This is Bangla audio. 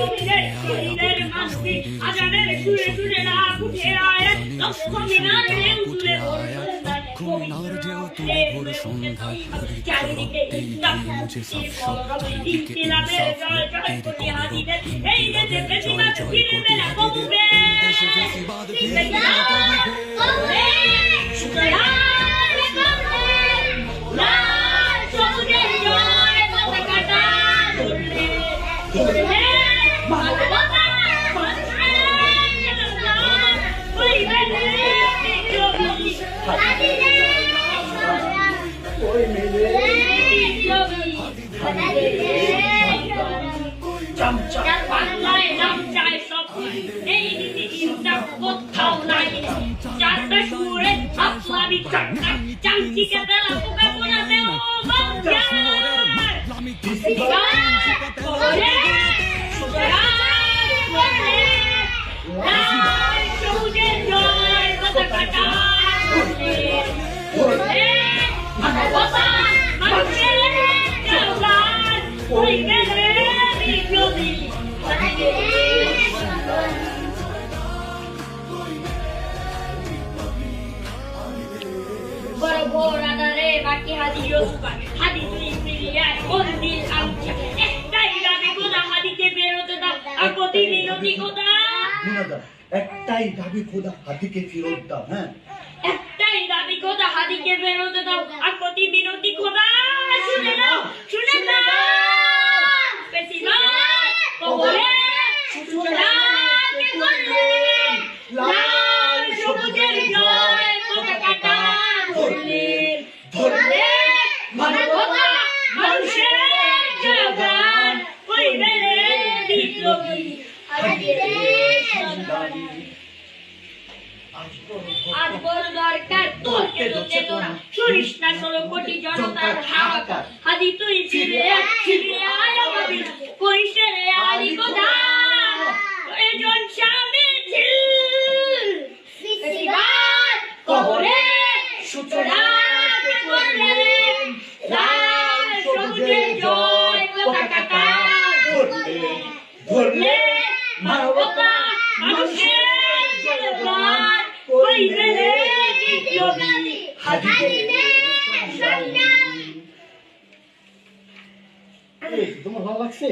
শহীদের শহীদের মানসি আজানের সুরে সুরে রাগ উঠে আয় লক্ষ মিনার ঢেউ তুলে মিনার ঢেউ তুলে ভোর সন্ধ্যায় চারিদিকে ইনসাফ চারিদিকে ইনসাফ মুক্তির কলরব এই দেশে বেশিরভাগ জয় কোটি হাজিদের এই দেশে বেশিরভাগ একটাই দাবি খোদা হাদিকে ফেরত দাও হ্যাঁ একটাই দাবি খোদা হাদিকে ফেরত দাও আর প্রতি বিরতি খোদা শুনে নাও বেশিরভাগ কবরে সুতরাকে করলেন লাল সবুজের জয় পতাকাটা ধরলেন মানবতা মানুষের জয়গান কইবেন বিপ্লবী আজ বড় দরকার তোকে চেতনা শুনিস না 16 কোটি জনতার হাহাকার হাদি তুই ফিরে আয় আমাদের কইছে রে আলি কথা এজন স্বামী ছিল বেশিরভাগ কবরে সুতরাকে করলেন লাল সবুজের জয় পতাকাটা ধরলেন মানবতা মানুষের জয়গান কইবেন বিপ্লবী হাদিকে তোমার ভালো লাগছে?